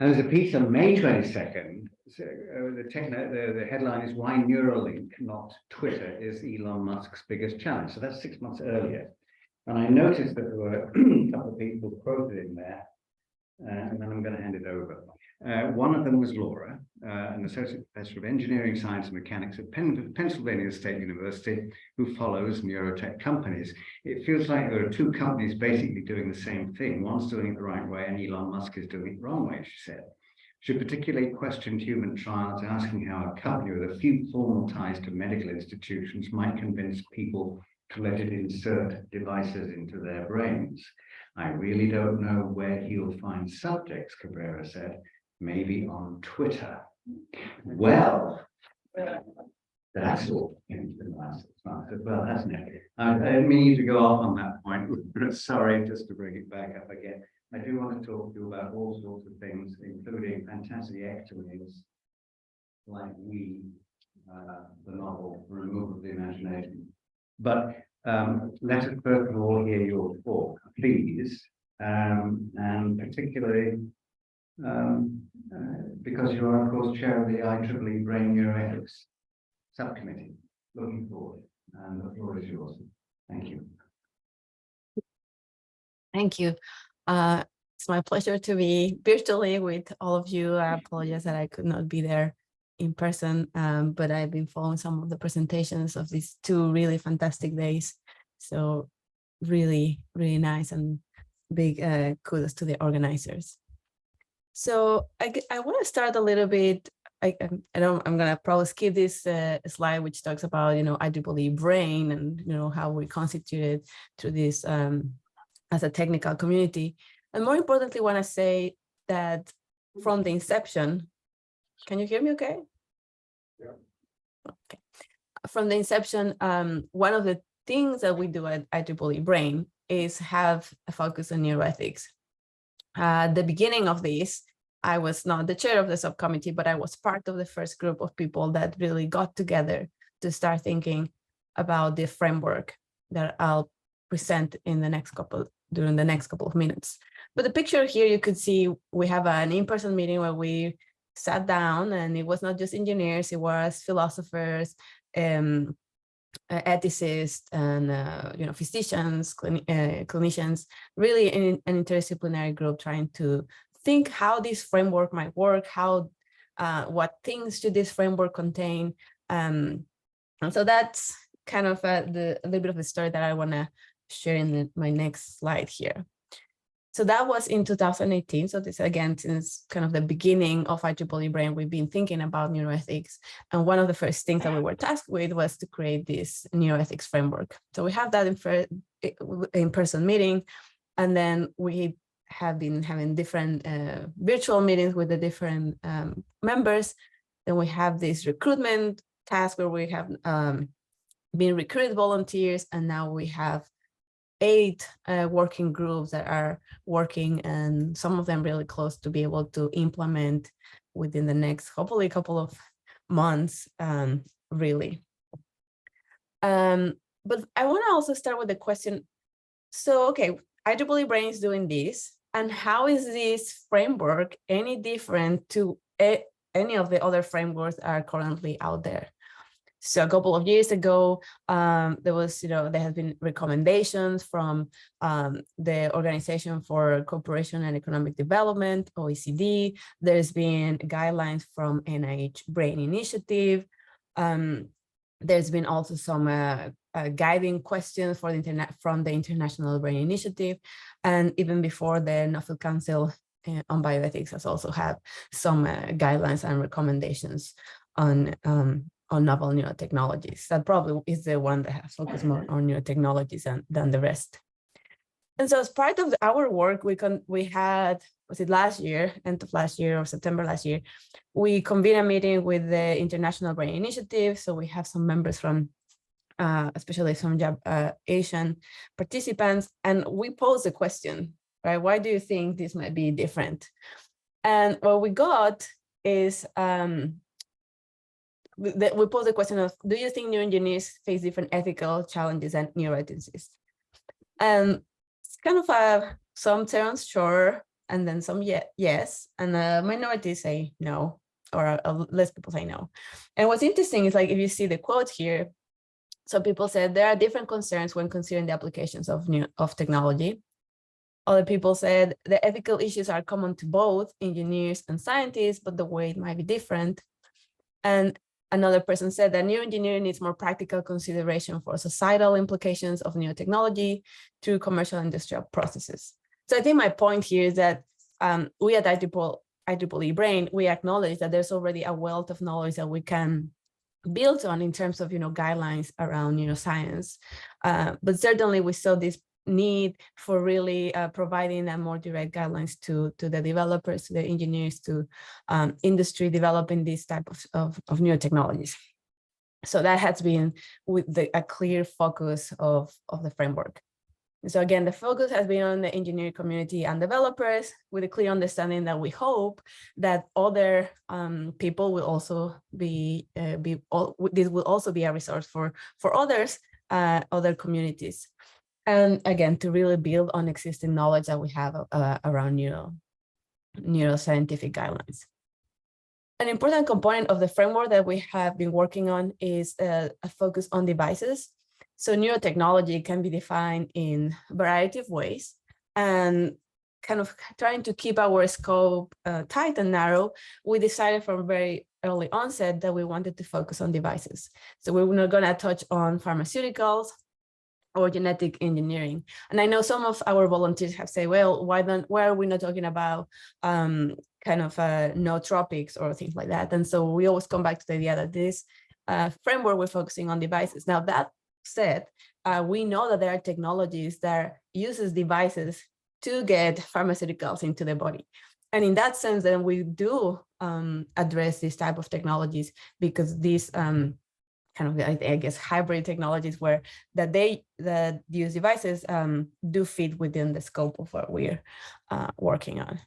And there's a piece on May 22nd. So, the headline is "Why Neuralink, not Twitter, is Elon Musk's biggest challenge." So that's 6 months earlier. And I noticed that there were a couple of people quoted in there, and then I'm going to hand it over. One of them was Laura, an associate professor of engineering, science, and mechanics at Pennsylvania State University, who follows neurotech companies. It feels like there are two companies basically doing the same thing. One's doing it the right way, and Elon Musk is doing it the wrong way, she said. She particularly questioned human trials, asking how a company with a few formal ties to medical institutions might convince people to let it insert devices into their brains. "I really don't know where he'll find subjects," Cabrera said. "Maybe on Twitter." Well, that's all. Well, that's negative. I didn't mean to go off on that point. Sorry, just to bring it back up again. I do want to talk to you about all sorts of things, including phantasmectomies like the novel Remove of the Imagination. But let us first of all hear your talk, please, and particularly because you are, of course, chair of the IEEE Brain Neuroethics Subcommittee. Looking forward, and the floor is yours. Thank you. Thank you. It's my pleasure to be virtually with all of you. I apologize that I could not be there in person, but I've been following some of the presentations of these 2 really fantastic days. So really, really nice, and big kudos to the organizers. So I want to start a little bit. I'm going to probably skip this slide, which talks about, IEEE brain and, how we constituted through this as a technical community. And more importantly, want to say that from the inception, can you hear me okay? Yeah. Okay. From the inception, one of the things that we do at IEEE Brain is have a focus on neuroethics. At the beginning of this, I was not the chair of the subcommittee, but I was part of the first group of people that really got together to start thinking about the framework that I'll present in the during the next couple of minutes. But the picture here, you could see we have an in-person meeting where we sat down, and it was not just engineers, it was philosophers, ethicists, and physicians, clinicians, really an interdisciplinary group trying to think how this framework might work, how what things should this framework contain. And so that's kind of a little bit of the story that I want to share in my next slide here. So that was in 2018. So this, again, since kind of the beginning of IEEE Brain, we've been thinking about neuroethics. And one of the first things that we were tasked with was to create this neuroethics framework. So we have that in-person meeting, and then we have been having different virtual meetings with the different members. Then we have this recruitment task where we have been recruited volunteers, and now we have 8 working groups that are working, and some of them really close to be able to implement within the next, hopefully, couple of months, really. But I want to also start with the question, so, okay, IEEE Brain is doing this, and how is this framework any different to any of the other frameworks that are currently out there? So a couple of years ago, there have been recommendations from the Organization for Cooperation and Economic Development, OECD. There's been guidelines from NIH Brain Initiative. There's been also some guiding questions for from the International Brain Initiative, and even before the Nobel Council on Bioethics has also had some guidelines and recommendations on novel neurotechnologies. That probably is the one that has focused more on neurotechnologies than the rest. And so as part of our work, we had, was it last year, end of last year or September last year, we convened a meeting with the International Brain Initiative. So we have some members from, especially some Asian participants, and we posed a question, right? Why do you think this might be different? And what we got is, we posed the question of, do you think neuroengineers face different ethical challenges than neuroethicists? And it's kind of some sounds sure, and then some yes, and the minority say no, or less people say no. And what's interesting is, like, if you see the quote here, some people said there are different concerns when considering the applications of technology. Other people said the ethical issues are common to both engineers and scientists, but the way it might be different. And another person said that new engineering needs more practical consideration for societal implications of new technology through commercial industrial processes. So I think my point here is that we at IEEE Brain, we acknowledge that there's already a wealth of knowledge that we can build on in terms of guidelines around neuroscience. But certainly we saw this need for really providing a more direct guidelines to the developers, to the engineers, to industry developing these type of new technologies. So that has been with a clear focus of the framework. And so again, the focus has been on the engineering community and developers, with a clear understanding that we hope that other people will also this will also be a resource for others, other communities. And again, to really build on existing knowledge that we have around neuroscientific guidelines. An important component of the framework that we have been working on is a focus on devices. So neurotechnology can be defined in a variety of ways, and kind of trying to keep our scope tight and narrow, we decided from very early onset that we wanted to focus on devices. So we're not going to touch on pharmaceuticals or genetic engineering. And I know some of our volunteers have said, well, why are we not talking about kind of nootropics or things like that? And so we always come back to the idea that this framework, we're focusing on devices. Now that said, we know that there are technologies that uses devices to get pharmaceuticals into the body. And in that sense, then we do address this type of technologies, because these kind of, I guess, hybrid technologies that use devices do fit within the scope of what we're working on.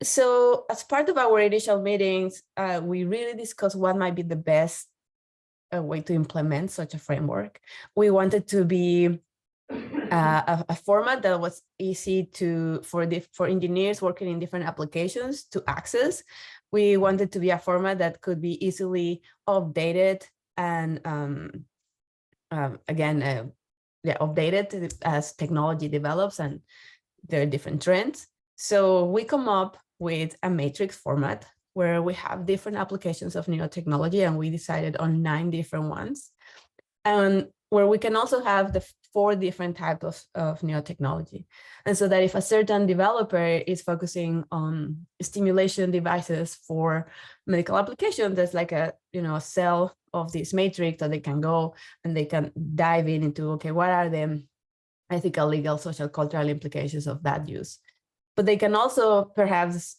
So as part of our initial meetings, we really discussed what might be the best way to implement such a framework. We wanted to be a format that was easy for engineers working in different applications to access. We wanted to be a format that could be easily updated and updated as technology develops and there are different trends. So we come up with a matrix format where we have different applications of neurotechnology, and we decided on 9 different ones, and where we can also have the 4 different types of neurotechnology. And so that if a certain developer is focusing on stimulation devices for medical applications, there's like a cell of this matrix that they can go and they can dive into, okay, what are the ethical, legal, social, cultural implications of that use? But they can also perhaps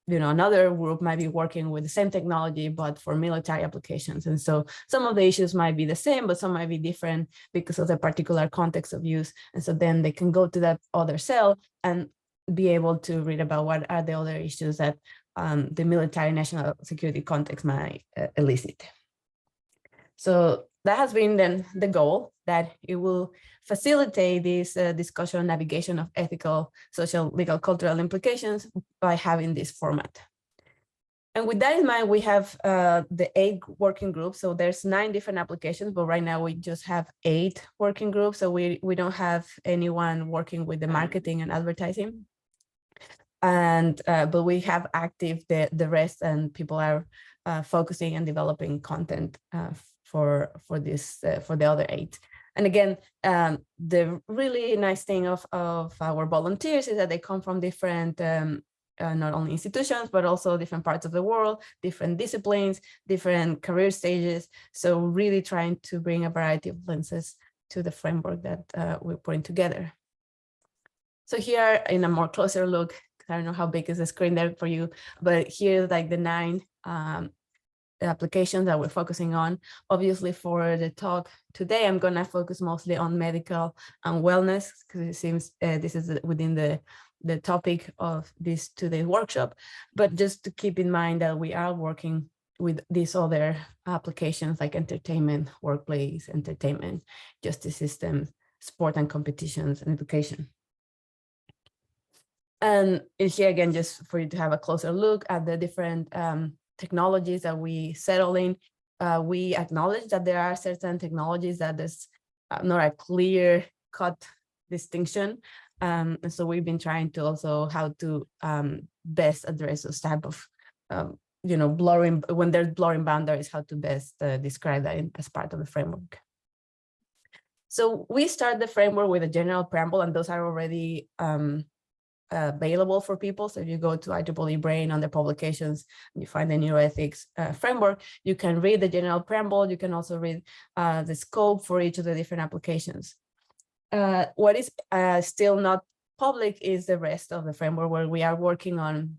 another group might be working with the same technology, but for military applications. And so some of the issues might be the same, but some might be different because of the particular context of use. And so then they can go to that other cell and be able to read about what are the other issues that the military national security context might elicit. So that has been then the goal, that it will facilitate this discussion and navigation of ethical, social, legal, cultural implications by having this format. And with that in mind, we have the 8 working groups. So there's 9 different applications, but right now we just have 8 working groups. So we don't have anyone working with the marketing and advertising. And but we have active the rest, and people are focusing and developing content for the other 8. And again, the really nice thing of our volunteers is that they come from different, not only institutions, but also different parts of the world, different disciplines, different career stages. So really trying to bring a variety of lenses to the framework that we're putting together. So here in a more closer look, I don't know how big is the screen there for you, but here's like the 9 applications that we're focusing on. Obviously for the talk today, I'm going to focus mostly on medical and wellness, because it seems this is within the topic of this today's workshop. But just to keep in mind that we are working with these other applications like entertainment, workplace, entertainment, justice systems, sport and competitions, and education. And here again, just for you to have a closer look at the different technologies that we settle in, we acknowledge that there are certain technologies that there's not a clear cut distinction. And so we've been trying to also how to best address those type of, blurring, when there's blurring boundaries, how to best describe that as part of the framework. So we start the framework with a general preamble, and those are already available for people. So if you go to IEEE Brain under publications, you find the Neuroethics framework, you can read the general preamble. You can also read the scope for each of the different applications. What is still not public is the rest of the framework, where we are working on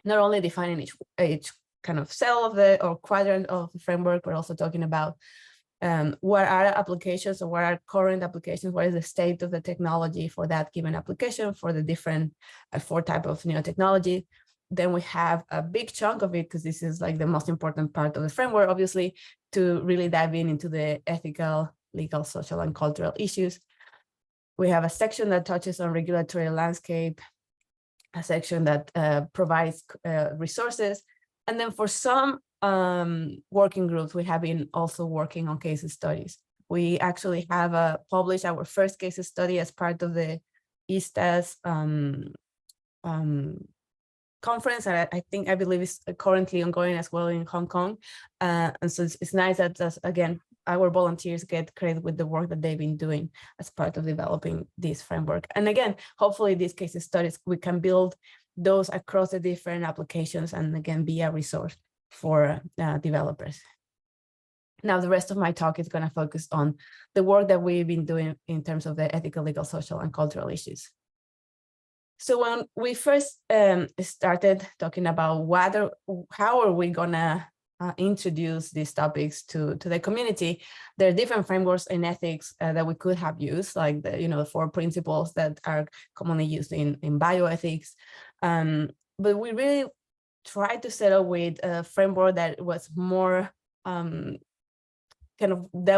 not only defining each kind of cell of the or quadrant of the framework, but also talking about what are applications or what are current applications, what is the state of the technology for that given application for the different four type of neurotechnology. Then we have a big chunk of it, because this is like the most important part of the framework, obviously, to really dive into the ethical, legal, social, and cultural issues. We have a section that touches on regulatory landscape, a section that provides resources. And then for some working groups, we have been also working on case studies. We actually have published our first case study as part of the ISTAS conference, and I believe it's currently ongoing as well in Hong Kong. And so it's nice that, again, our volunteers get credit with the work that they've been doing as part of developing this framework. And again, hopefully these case studies, we can build those across the different applications and again, be a resource for developers. Now, the rest of my talk is going to focus on the work that we've been doing in terms of the ethical, legal, social, and cultural issues. So when we first started talking about how are we going to introduce these topics to the community, there are different frameworks in ethics that we could have used, like the 4 principles that are commonly used in bioethics. But we really tried to settle with a framework that was more that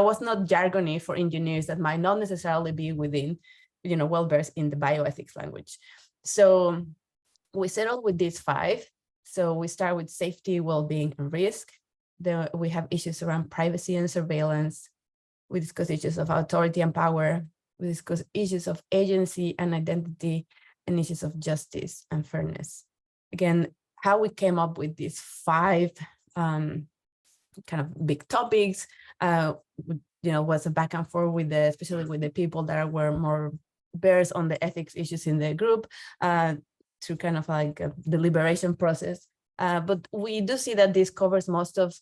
was not jargony for engineers, that might not necessarily be within, well-versed in the bioethics language. So we settled with these 5. So we start with safety, well-being, and risk. Then we have issues around privacy and surveillance. We discuss issues of authority and power. We discuss issues of agency and identity, and issues of justice and fairness. Again, how we came up with these 5 kind of big topics, was a back and forth with especially with the people that were more versed on the ethics issues in the group, through kind of like a deliberation process. But we do see that this covers most of,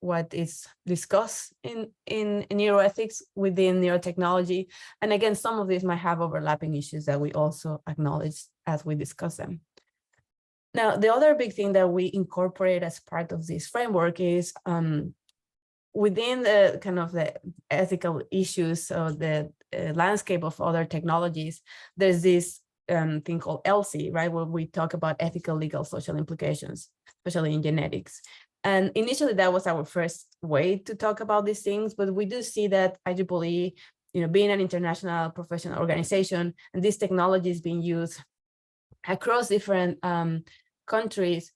what is discussed in neuroethics within neurotechnology. And again, some of these might have overlapping issues that we also acknowledge as we discuss them. Now, the other big thing that we incorporate as part of this framework is within the kind of the ethical issues or the landscape of other technologies, there's this thing called ELSI, right, where we talk about ethical, legal, social implications, especially in genetics. And initially, that was our first way to talk about these things, but we do see that IEEE, being an international professional organization, and this technology is being used across different countries,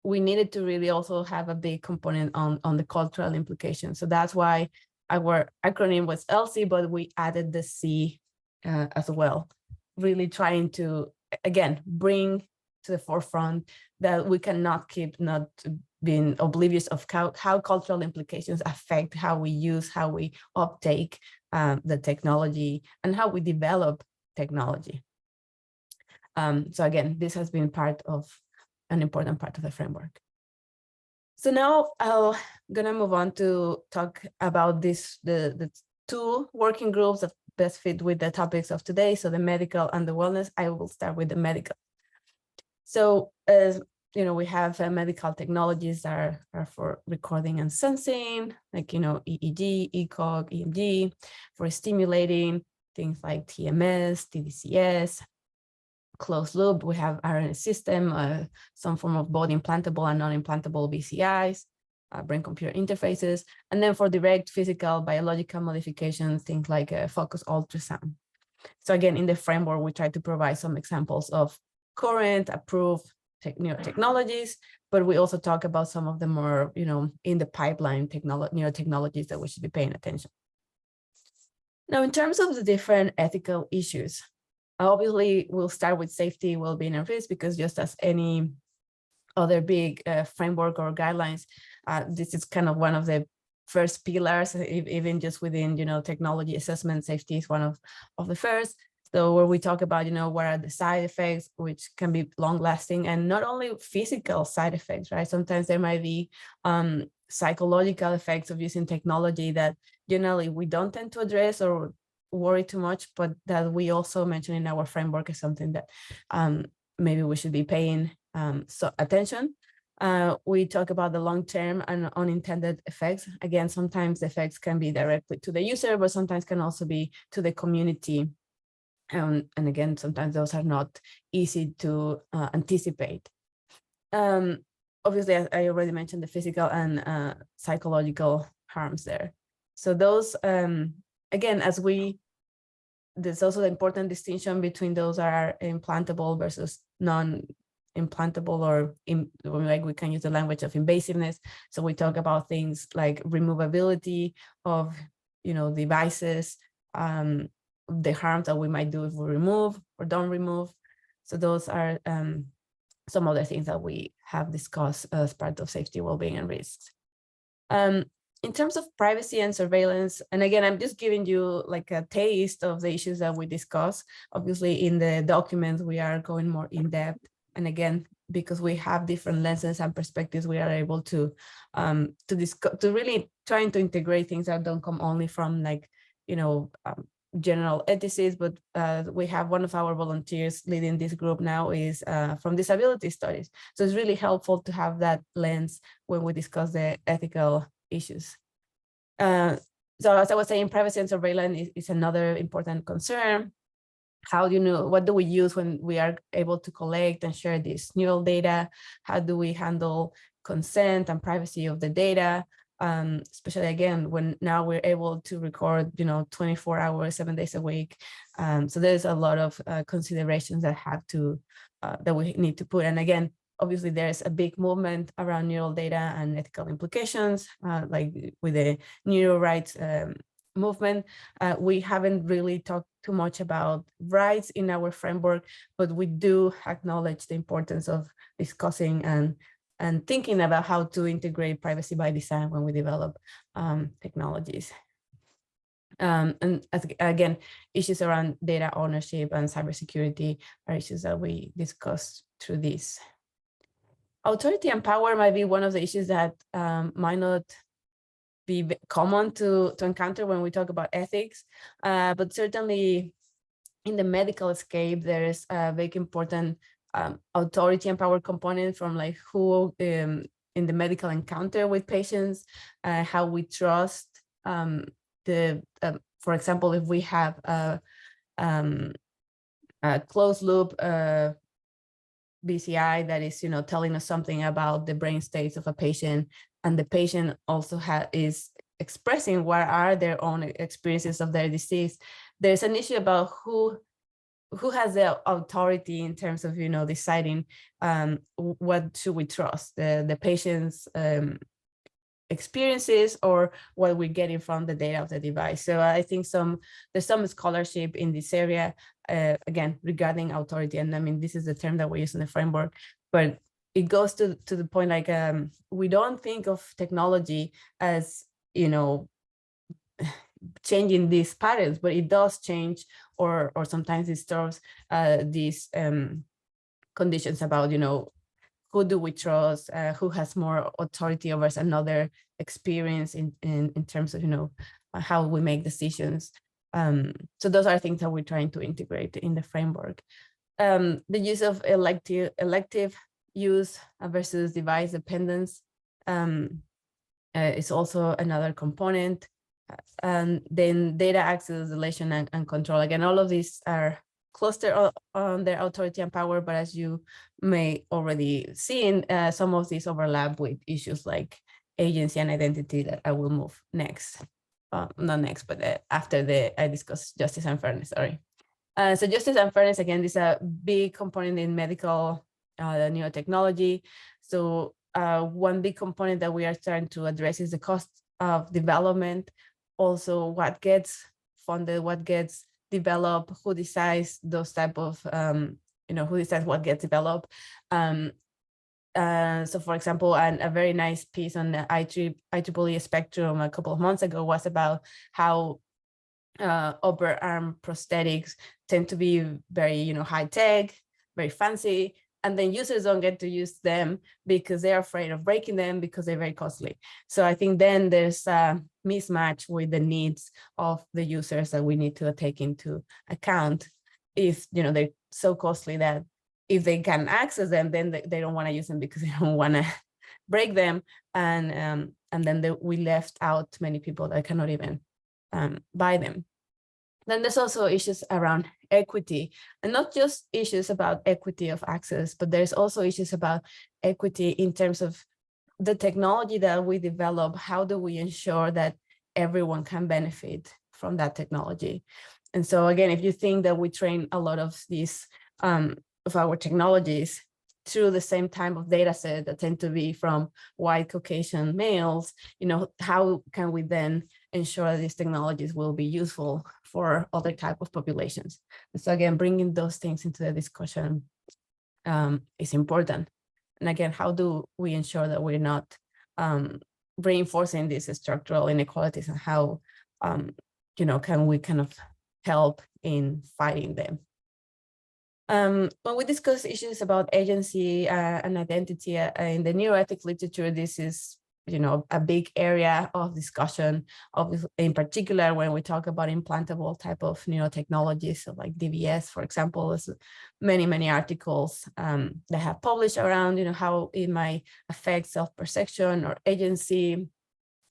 we needed to really also have a big component on the cultural implications. So that's why our acronym was ELSI, but we added the C as well, really trying to, again, bring to the forefront that we cannot keep not being oblivious of how cultural implications affect how we use, how we uptake the technology, and how we develop technology. So again, this has been an important part of the framework. So now I'm gonna move on to talk about the 2 working groups that best fit with the topics of today. So the medical and the wellness. I will start with the medical. So as we have medical technologies that are for recording and sensing, like EEG, ECOG, EMG, for stimulating things like TMS, TDCS. Closed loop, we have RNS system, some form of both implantable and non-implantable BCIs, brain-computer interfaces, and then for direct physical, biological modifications, things like focus ultrasound. So again, in the framework, we try to provide some examples of current approved technologies, but we also talk about some of the more, in the pipeline neurotechnologies that we should be paying attention. Now, in terms of the different ethical issues, obviously we'll start with safety, well-being, and risk, because just as any other big framework or guidelines, this is kind of one of the first pillars, even just within, technology assessment. Safety is one of the first. So where we talk about, what are the side effects, which can be long lasting, and not only physical side effects, right? Sometimes there might be psychological effects of using technology that generally we don't tend to address or worry too much, but that we also mention in our framework is something that maybe we should be paying attention. We talk about the long-term and unintended effects. Again, sometimes the effects can be directly to the user, but sometimes can also be to the community. And again, sometimes those are not easy to anticipate. Obviously, I already mentioned the physical and psychological harms there. So those, again, there's also the important distinction between those that are implantable versus non-implantable, or like we can use the language of invasiveness. So we talk about things like removability of, devices, the harms that we might do if we remove or don't remove. So those are some other things that we have discussed as part of safety, well-being, and risks. In terms of privacy and surveillance, and again, I'm just giving you like a taste of the issues that we discuss. Obviously, in the documents, we are going more in depth. And again, because we have different lenses and perspectives, we are able to really trying to integrate things that don't come only from like, general ethicists, but we have one of our volunteers leading this group now is from disability studies. So it's really helpful to have that lens when we discuss the ethical issues. So as I was saying, privacy and surveillance is another important concern. How do what do we use when we are able to collect and share this neural data? How do we handle consent and privacy of the data? Especially again, when now we're able to record, 24 hours, 7 days a week. So there's a lot of considerations that have to, that we need to put. And again, obviously there's a big movement around neural data and ethical implications, like with the neuro rights movement. We haven't really talked too much about rights in our framework, but we do acknowledge the importance of discussing and thinking about how to integrate privacy by design when we develop technologies. And again, issues around data ownership and cybersecurity are issues that we discussed through this. Authority and power might be one of the issues that might not be common to encounter when we talk about ethics, but certainly in the medical scape, there is a very important authority and power component from like who in the medical encounter with patients, how we trust for example, if we have a closed loop BCI that is, telling us something about the brain states of a patient, and the patient also is expressing what are their own experiences of their disease, there's an issue about who has the authority in terms of, deciding what should we trust, the patient's experiences or what we're getting from the data of the device. So I think there's some scholarship in this area, again, regarding authority. And I mean, this is the term that we use in the framework, but it goes to the point like we don't think of technology as, changing these patterns, but it does change, or sometimes it stores these conditions about, who do we trust, who has more authority over another experience in terms of, how we make decisions. So those are things that we're trying to integrate in the framework. The use of elective use versus device dependence is also another component. And then data access, deletion, and control. Again, all of these are clustered on their authority and power, but as you may already seen, some of these overlap with issues like agency and identity that I will move next. Not next, but after I discuss justice and fairness, sorry. So justice and fairness, again, this is a big component in medical neurotechnology. So one big component that we are trying to address is the cost of development. Also, what gets funded, what gets developed, who decides those type of, who decides what gets developed. So for example, a very nice piece on the IEEE spectrum a couple of months ago was about how upper arm prosthetics tend to be very, high tech, very fancy, and then users don't get to use them because they're afraid of breaking them because they're very costly. So I think then there's a mismatch with the needs of the users that we need to take into account. If they're so costly that if they can access them, then they don't want to use them because they don't want to break them, and then we left out many people that cannot even buy them. Then there's also issues around equity, and not just issues about equity of access, but there's also issues about equity in terms of the technology that we develop. How do we ensure that everyone can benefit from that technology? And so again, if you think that we train a lot of these of our technologies through the same type of data set that tend to be from white Caucasian males, how can we then ensure that these technologies will be useful for other type of populations? And so again, bringing those things into the discussion is important. And again, how do we ensure that we're not reinforcing these structural inequalities, and how can we kind of help in fighting them? When we discuss issues about agency and identity in the neuroethics literature, this is a big area of discussion, in particular when we talk about implantable type of neurotechnologies, so like DBS, for example. There's many articles that have published around how it might affect self-perception or agency.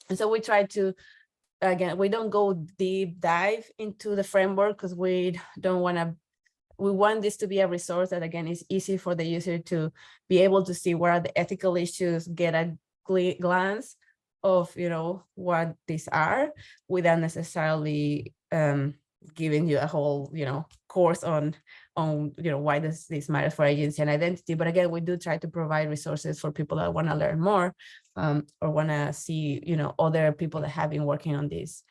And so we try to, again, we don't go deep dive into the framework because we want this to be a resource that, again, is easy for the user to be able to see where are the ethical issues, get a glance of, what these are, without necessarily giving you a whole, course on why does this matter for agency and identity. But again, we do try to provide resources for people that want to learn more or want to see, other people that have been working on this.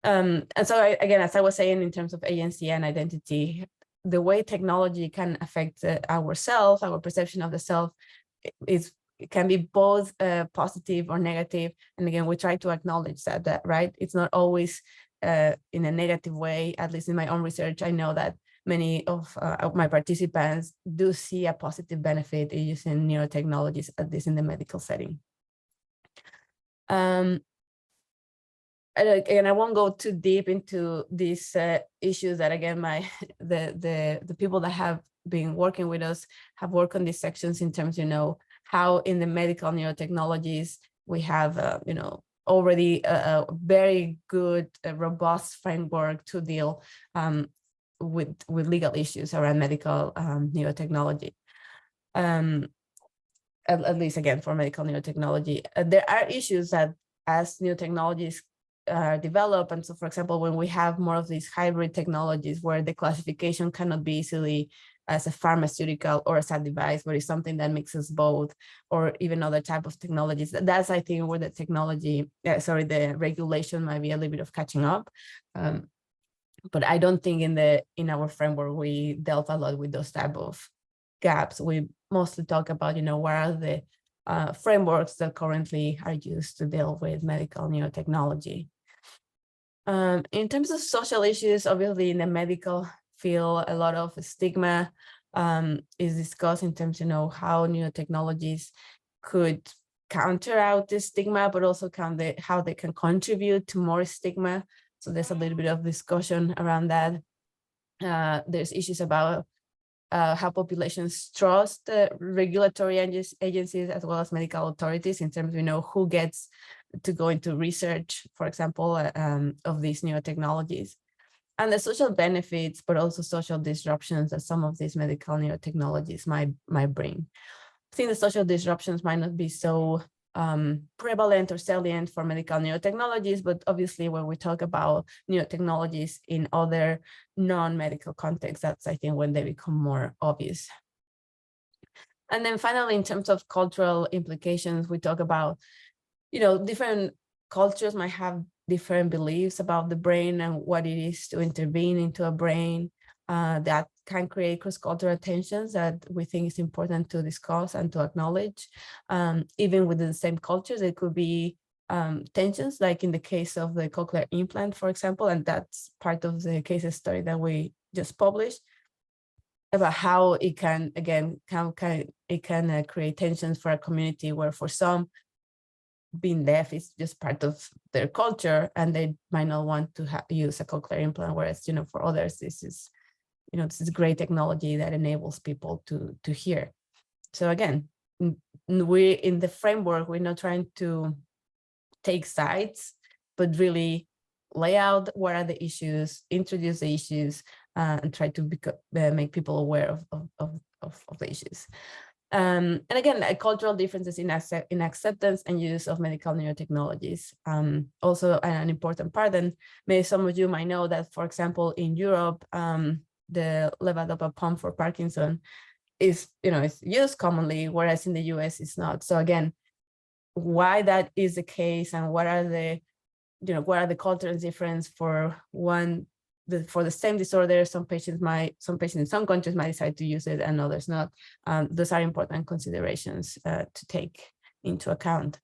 And so again, as I was saying, in terms of agency and identity, the way technology can affect ourselves, our perception of the self, it can be both positive or negative. And again, we try to acknowledge that, right? It's not always in a negative way. At least in my own research, I know that many of my participants do see a positive benefit in using neurotechnologies, at least in the medical setting. And I won't go too deep into these issues that, again, the people that have been working with us have worked on these sections in terms, how in the medical neurotechnologies we have, already a very good, robust framework to deal with legal issues around medical neurotechnology. At least, again, for medical neurotechnology, there are issues that as new technologies develop. And so, for example, when we have more of these hybrid technologies where the classification cannot be easily as a pharmaceutical or as a device, but it's something that mixes both, or even other type of technologies, that's, I think, where the the regulation might be a little bit of catching up. But I don't think in our framework we dealt a lot with those type of gaps. We mostly talk about, what are the frameworks that currently are used to deal with medical neurotechnology. In terms of social issues, obviously in the medical field, a lot of stigma is discussed in terms, how neurotechnologies could counter out this stigma, but also how they can contribute to more stigma. So there's a little bit of discussion around that. There's issues about how populations trust regulatory agencies as well as medical authorities in terms of, who gets to go into research, for example, of these neurotechnologies, and the social benefits, but also social disruptions that some of these medical neurotechnologies might bring. I think the social disruptions might not be so prevalent or salient for medical neurotechnologies, but obviously when we talk about neurotechnologies in other non-medical contexts, that's I think when they become more obvious. And then finally, in terms of cultural implications, we talk about, different cultures might have different beliefs about the brain and what it is to intervene into a brain. That can create cross-cultural tensions that we think is important to discuss and to acknowledge. Even within the same cultures, it could be tensions, like in the case of the cochlear implant, for example, and that's part of the case study that we just published about how it can, again, create tensions for a community where for some, being deaf is just part of their culture and they might not want to use a cochlear implant, whereas, for others, this is great technology that enables people to hear. So again, we in the framework, we're not trying to take sides, but really lay out what are the issues, introduce the issues, and try to make people aware of the issues. And again, cultural differences in acceptance and use of medical neurotechnologies. Also an important part, and maybe some of you might know that, for example, in Europe, the levodopa pump for Parkinson is, is used commonly, whereas in the US it's not. So again, why that is the case and what are the, what are the cultural difference for for the same disorder, some patients in some countries might decide to use it and others not. Those are important considerations to take into account.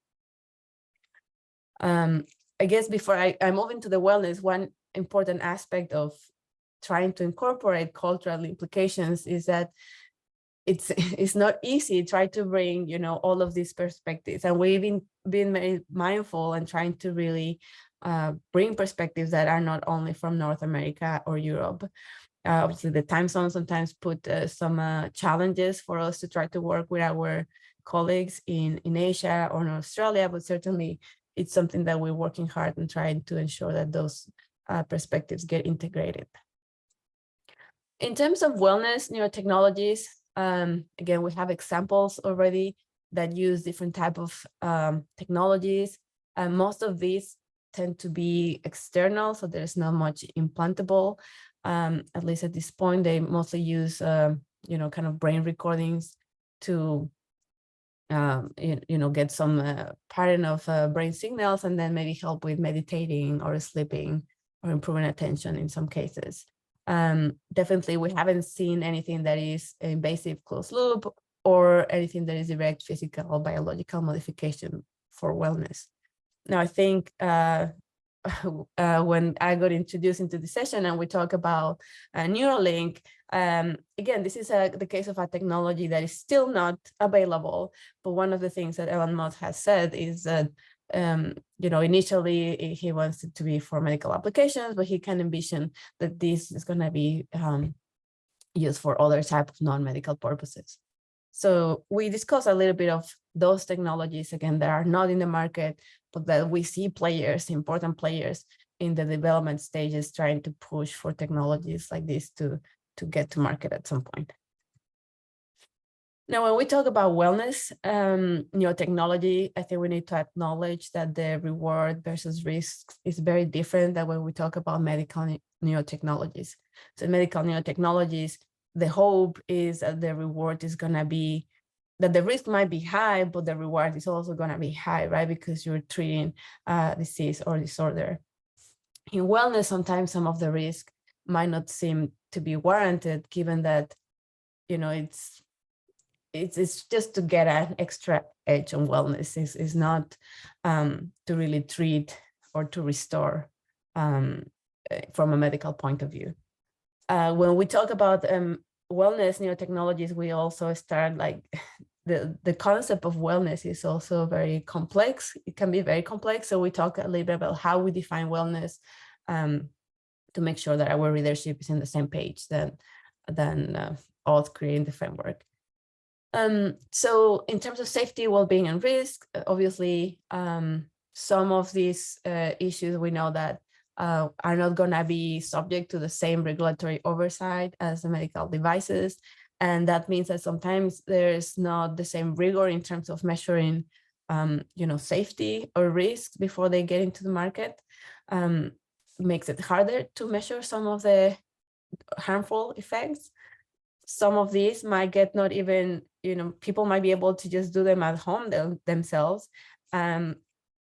I guess before I move into the wellness, one important aspect of trying to incorporate cultural implications is that it's not easy to try to bring, all of these perspectives. And we've been very mindful and trying to really bring perspectives that are not only from North America or Europe. Obviously, the time zone sometimes put some challenges for us to try to work with our colleagues in Asia or in Australia, but certainly it's something that we're working hard and trying to ensure that those perspectives get integrated. In terms of wellness neurotechnologies, again, we have examples already that use different type of technologies. And most of these tend to be external, so there's not much implantable. At least at this point, they mostly use, kind of brain recordings to, get some pattern of brain signals and then maybe help with meditating or sleeping or improving attention in some cases. Definitely, we haven't seen anything that is invasive closed loop or anything that is direct physical or biological modification for wellness. Now, I think when I got introduced into the session and we talk about Neuralink, again, this is the case of a technology that is still not available. But one of the things that Elon Musk has said is that, initially he wants it to be for medical applications, but he can envision that this is going to be used for other type of non-medical purposes. So we discuss a little bit of those technologies, again, that are not in the market, but that we see players, important players in the development stages trying to push for technologies like this to get to market at some point. Now, when we talk about wellness, neurotechnology, I think we need to acknowledge that the reward versus risk is very different than when we talk about medical neurotechnologies. So medical neurotechnologies, the hope is that the reward is going to be, that the risk might be high, but the reward is also going to be high, right? Because you're treating disease or disorder. In wellness, sometimes some of the risk might not seem to be warranted, given that, it's just to get an extra edge on wellness. Is not to really treat or to restore from a medical point of view. When we talk about wellness neurotechnologies, we also start like the concept of wellness is also very complex. It can be very complex. So we talk a little bit about how we define wellness to make sure that our readership is on the same page than us creating the framework. So in terms of safety, well-being, and risk, obviously, some of these issues we know that are not going to be subject to the same regulatory oversight as the medical devices. And that means that sometimes there's not the same rigor in terms of measuring safety or risks before they get into the market, makes it harder to measure some of the harmful effects. Some of these might get not even, people might be able to just do them at home themselves. And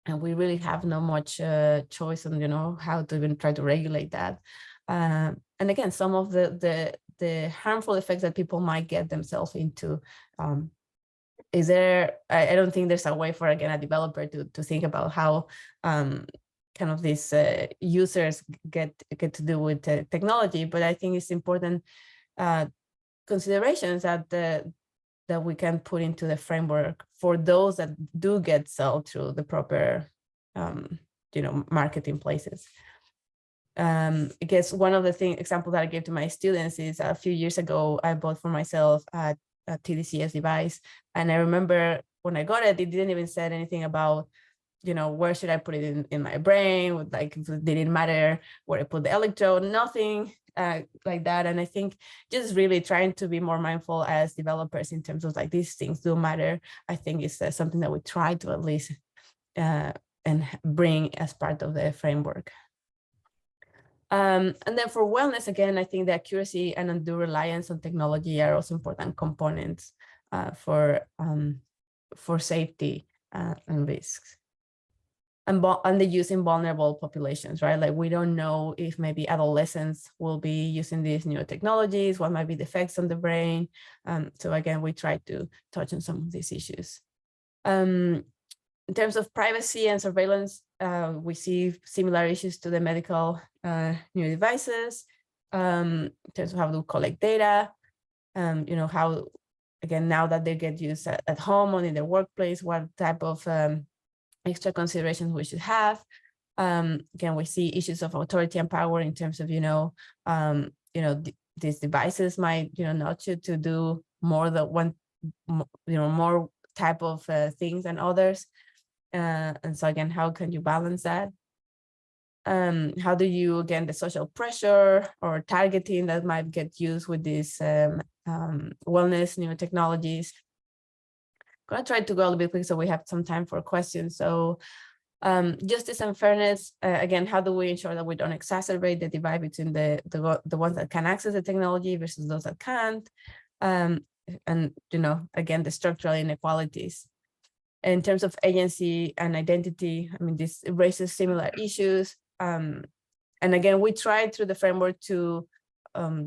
we really have not much choice on, how to even try to regulate that. And again, some of the harmful effects that people might get themselves into, I don't think there's a way for, again, a developer to think about how kind of these users get to do with technology. But I think it's important considerations that we can put into the framework for those that do get sold through the proper marketing places. I guess one of the example that I give to my students is a few years ago, I bought for myself a TDCS device. And I remember when I got it, it didn't even say anything about, where should I put it in my brain? Like, it didn't matter where I put the electrode, nothing like that. And I think just really trying to be more mindful as developers in terms of like, these things do matter. I think it's something that we try to at least and bring as part of the framework. And then for wellness, again, I think the accuracy and undue reliance on technology are also important components for safety and risks. And the use in vulnerable populations, right? Like, we don't know if maybe adolescents will be using these new technologies, what might be the effects on the brain. So again, we try to touch on some of these issues. In terms of privacy and surveillance, we see similar issues to the medical new devices, in terms of how to collect data, how, again, now that they get used at home or in their workplace, what type of extra considerations we should have. Again, we see issues of authority and power in terms of, these devices might, nudge you to do more than one, more type of things than others. And so again, how can you balance that? How do you, again, the social pressure or targeting that might get used with these wellness new technologies? I'm going to try to go a little bit quick so we have some time for questions. So justice and fairness, again, how do we ensure that we don't exacerbate the divide between the ones that can access the technology versus those that can't? And, again, the structural inequalities. In terms of agency and identity, I mean, this raises similar issues. And again, we try through the framework to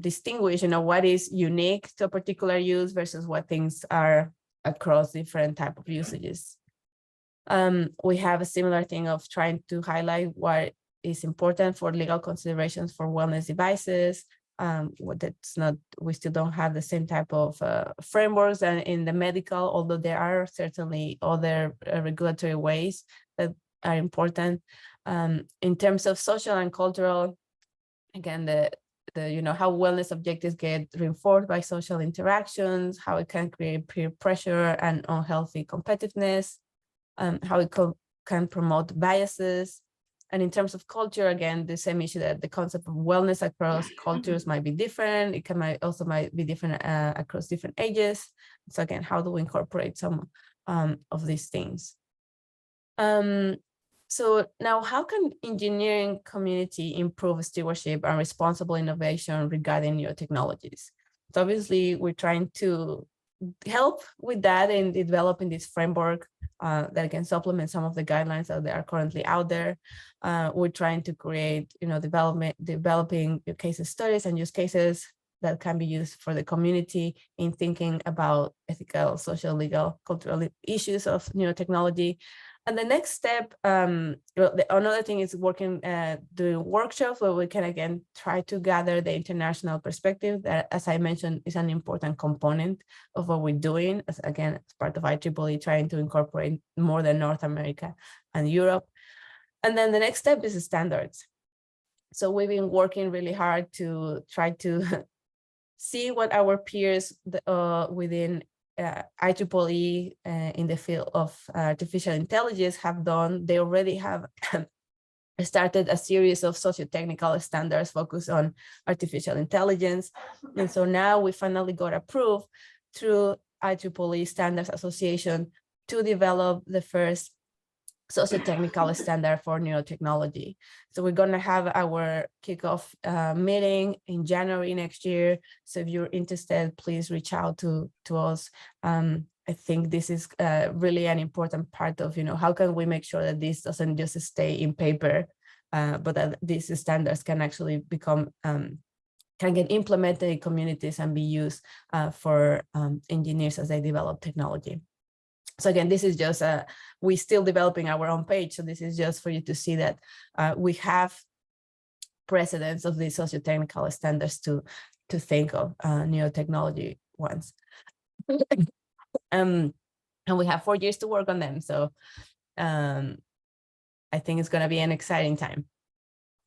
distinguish, what is unique to a particular use versus what things are across different type of usages. We have a similar thing of trying to highlight what is important for legal considerations for wellness devices. We still don't have the same type of frameworks and in the medical, although there are certainly other regulatory ways that are important. In terms of social and cultural, again, how wellness objectives get reinforced by social interactions, how it can create peer pressure and unhealthy competitiveness, how it can promote biases. And in terms of culture, again, the same issue that the concept of wellness across cultures might be different. It might be different across different ages. So again, how do we incorporate some of these things? So now, how can engineering community improve stewardship and responsible innovation regarding new technologies? So obviously, we're trying to help with that in developing this framework that can supplement some of the guidelines that are currently out there. We're trying to create, developing case studies and use cases that can be used for the community in thinking about ethical, social, legal, cultural issues of neurotechnology. And the next step, another thing is working, doing workshops where we can, again, try to gather the international perspective that, as I mentioned, is an important component of what we're doing, as part of IEEE, trying to incorporate more than North America and Europe. And then the next step is standards. So we've been working really hard to try to see what our peers within IEEE in the field of artificial intelligence have done. They already have started a series of socio-technical standards focused on artificial intelligence. And so now we finally got approved through IEEE Standards Association to develop the first socio-technical standard for neurotechnology. So we're going to have our kickoff meeting in January next year. So if you're interested, please reach out to us. I think this is really an important part of, how can we make sure that this doesn't just stay in paper, but that these standards can actually become, can get implemented in communities and be used for engineers as they develop technology. So again, this is just, we're still developing our own page. So this is just for you to see that we have precedents of these socio-technical standards to think of neurotechnology ones. And we have 4 years to work on them. So I think it's going to be an exciting time.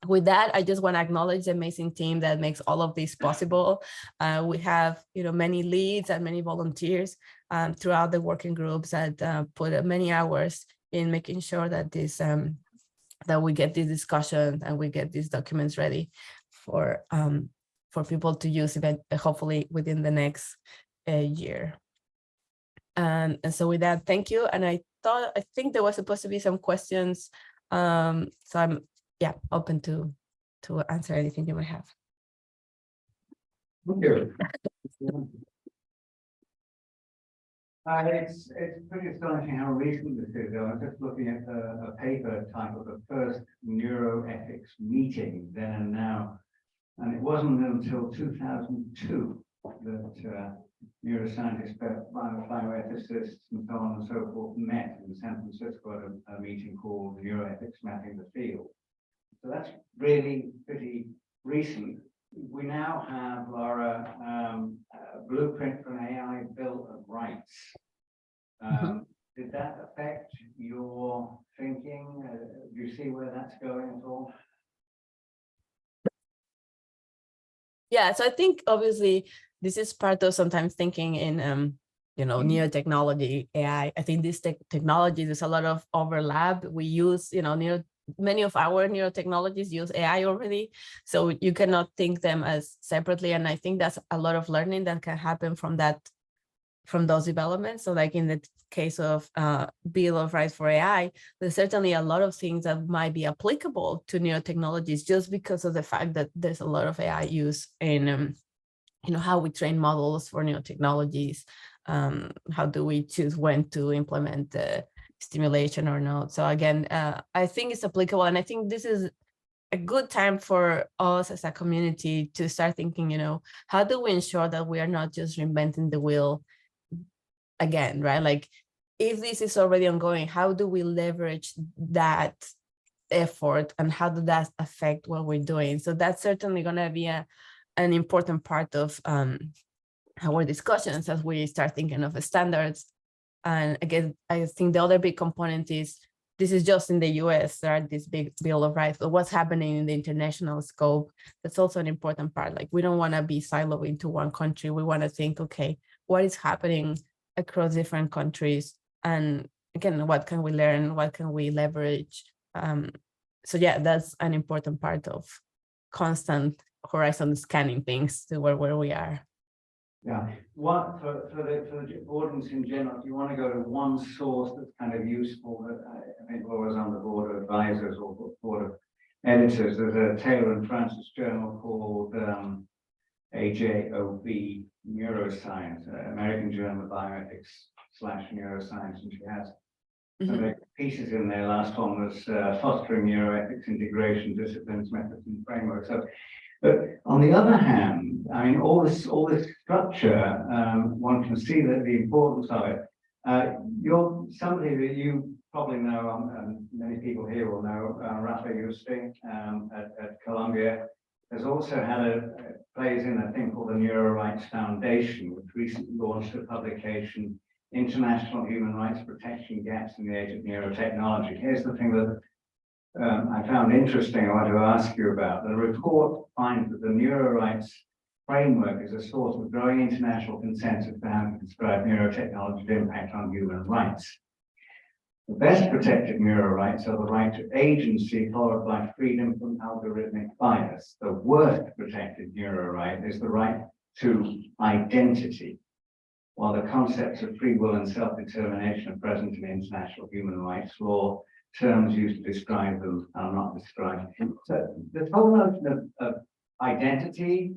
With that, I just want to acknowledge the amazing team that makes all of this possible. We have, many leads and many volunteers throughout the working groups that put many hours in making sure that this that we get these discussions and we get these documents ready for people to use hopefully within the next year. And so with that, thank you. And I think there was supposed to be some questions. So I'm open to answer anything you might have. Thank you. It's pretty astonishing how recent this is. I was just looking at a paper titled "The First Neuroethics Meeting Then and Now," and it wasn't until 2002 that neuroscientists, bioethicists, and so on and so forth met in San Francisco at a meeting called Neuroethics Mapping the Field. So that's really pretty recent. We now have, Laura, a blueprint for an AI Bill of Rights. Did that affect your thinking? Do you see where that's going at all? Yeah, so I think obviously this is part of sometimes thinking in, neurotechnology, AI. I think this technology, there's a lot of overlap. We use, many of our neurotechnologies use AI already, so you cannot think them as separately. And I think that's a lot of learning that can happen from those developments. So like in the case of Bill of Rights for AI, there's certainly a lot of things that might be applicable to neurotechnologies just because of the fact that there's a lot of AI use in how we train models for neurotechnologies. How do we choose when to implement the stimulation or not? So again, I think it's applicable, and I think this is a good time for us as a community to start thinking, how do we ensure that we are not just reinventing the wheel again, right? Like if this is already ongoing, how do we leverage that effort and how does that affect what we're doing? So that's certainly going to be an important part of our discussions as we start thinking of standards. And again, I think the other big component is, this is just in the US, there are this big Bill of Rights, but what's happening in the international scope, that's also an important part. Like we don't want to be siloed into one country. We want to think, okay, what is happening across different countries? And again, what can we learn? What can we leverage? So yeah, that's an important part of constant horizon scanning things to where we are. Yeah, what for the audience in general, if you want to go to one source that's kind of useful, that I think Laura's on the board of advisors or board of editors, there's a Taylor and Francis journal called AJOB Neuroscience, American Journal of Bioethics / Neuroscience, and she has some pieces in there. Last one was fostering neuroethics integration, disciplines, methods, and frameworks. So, but on the other hand, I mean, all this structure, one can see that the importance of it. You're somebody that you probably know, many people here will know, Rafa Yusti at Columbia, has also had plays in a thing called the Neuro Rights Foundation, which recently launched a publication, International Human Rights Protection Gaps in the Age of Neurotechnology. Here's the thing that I found interesting, I want to ask you about. The report finds that the neuro rights framework is a source of growing international consensus for how to describe neurotechnology's impact on human rights. The best protected neuro rights are the right to agency, followed by freedom from algorithmic bias. The worst protected neuro right is the right to identity. while the concepts of free will and self-determination are present in international human rights law, terms used to describe them are not described. So the whole notion of identity,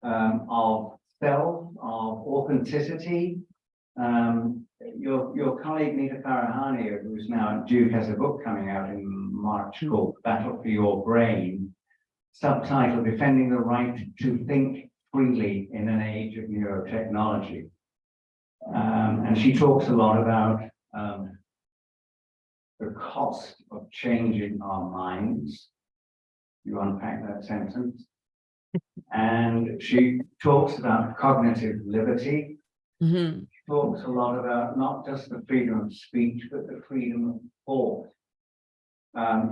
of self, of authenticity. Your colleague Nita Farahani, who's now at Duke, has a book coming out in March called Battle for Your Brain, subtitled Defending the Right to Think Freely in an Age of Neurotechnology. And she talks a lot about the cost of changing our minds. You unpack that sentence. And she talks about cognitive liberty. Mm-hmm. She talks a lot about not just the freedom of speech, but the freedom of thought.